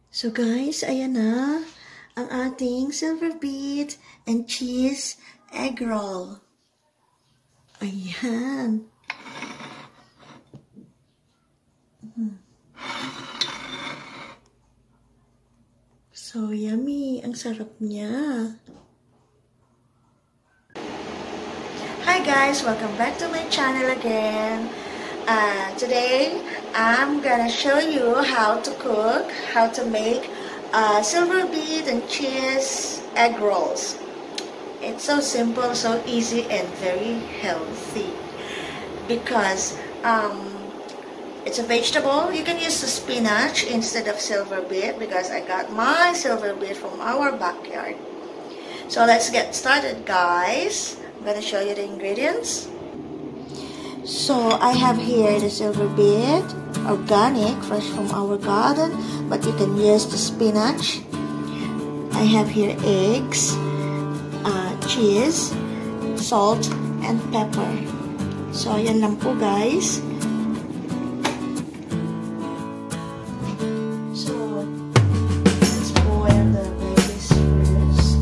So guys, ayan na ang ating Silverbeet and cheese egg roll. Ayan. So yummy. Ang sarap niya. Hi guys, welcome back to my channel again. Today I'm gonna show you how to cook, how to make Silverbeet and cheese egg rolls. It's so simple, so easy, and very healthy because it's a vegetable. You can use the spinach instead of Silverbeet because I got my Silverbeet from our backyard. So let's get started, guys. I'm gonna show you the ingredients. So I have here the Silverbeet, organic, fresh from our garden, but you can use the spinach. I have here eggs, cheese, salt, and pepper. So yan lang po, guys. So let's boil the veggies first.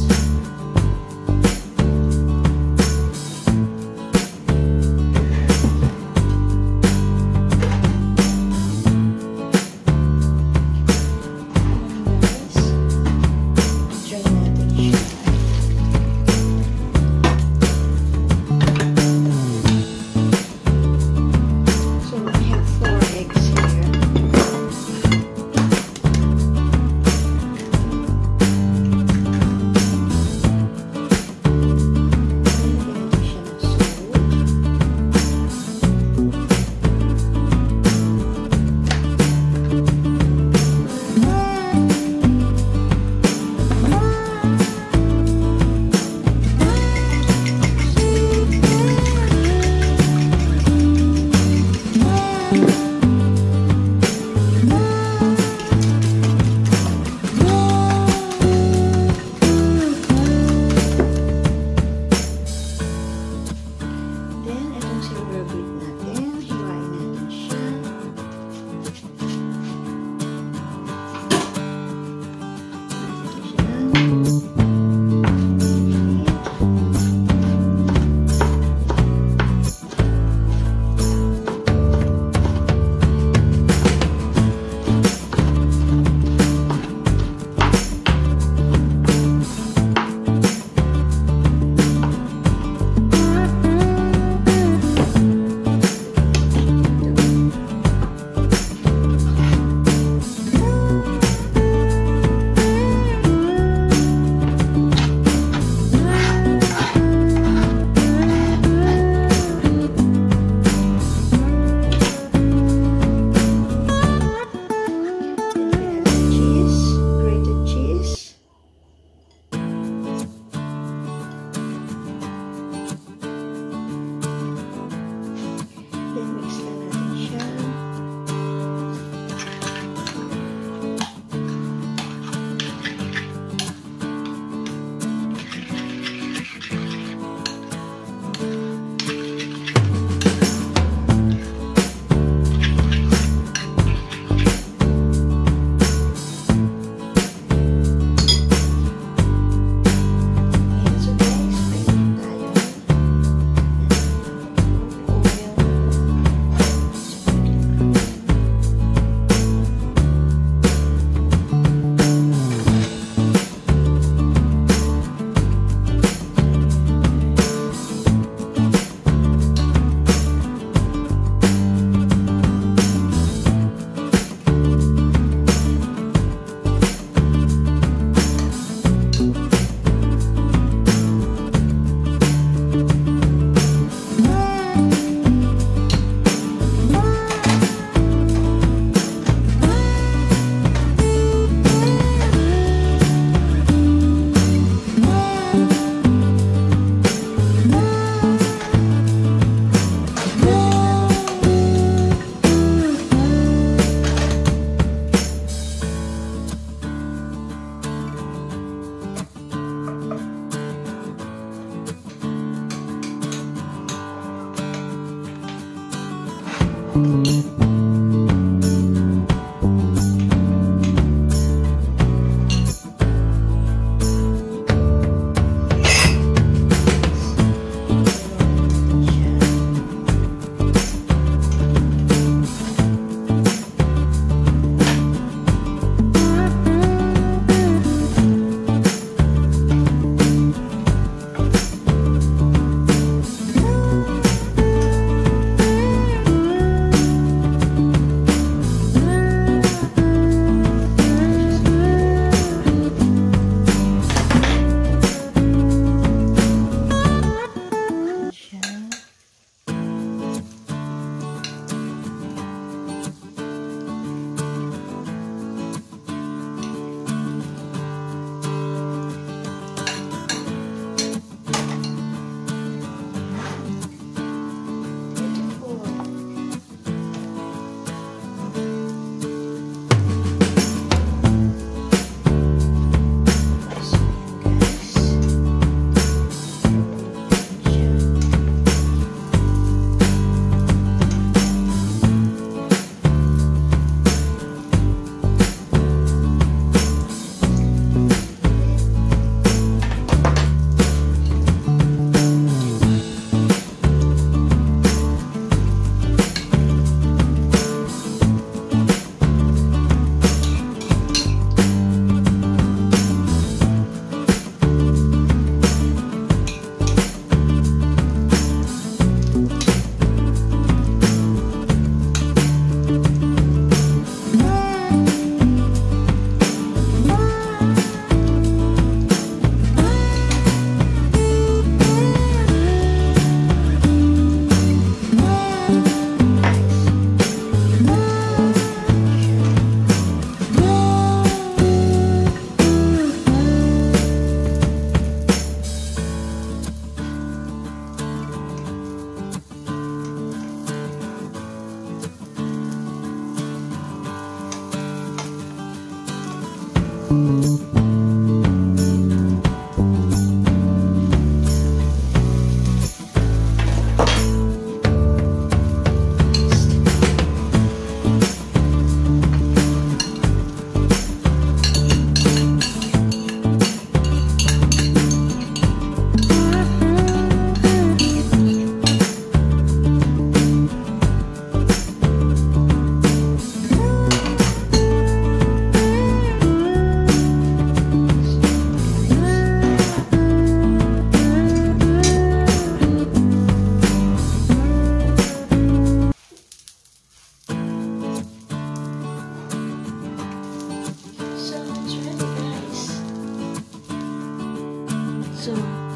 So,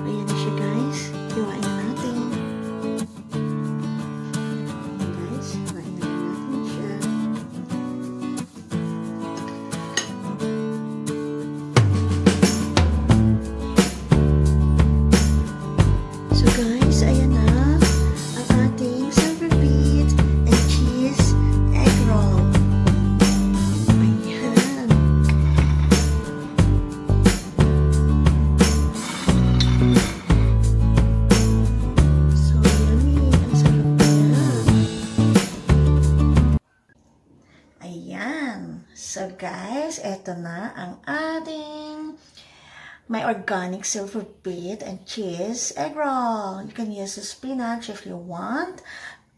ayan na siya guys. Hiwain na natin. Ayan guys, hiwain na natin siya. So guys, ayan na ang ating Silverbeet and cheese egg roll. Ayan. So guys, eto na ang ating may organic Silverbeet and cheese egg roll. You can use the spinach if you want.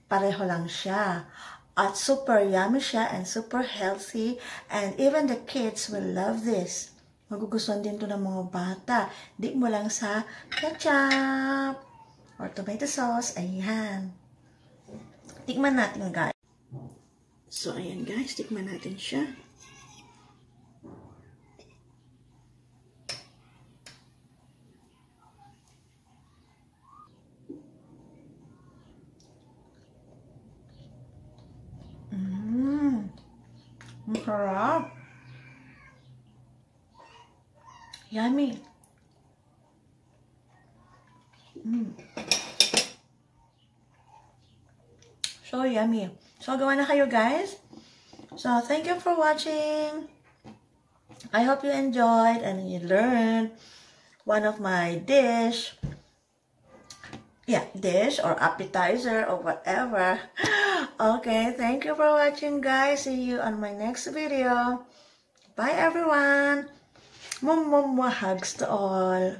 Pareho lang siya. At super yummy siya and super healthy. And even the kids will love this. Magugustuhan din to ng mga bata. Dip mo lang sa ketchup or tomato sauce. Ayan. Tikman natin guys. So ayan guys, tikman natin siya. Masarap. Yummy. So yummy. So gawa na kayo guys. So thank you for watching. I hope you enjoyed and you learned one of my dish. Yeah, dish or appetizer or whatever. Okay, thank you for watching guys. See you on my next video. Bye everyone. Mwah, mwah, mwah. Hugs to all.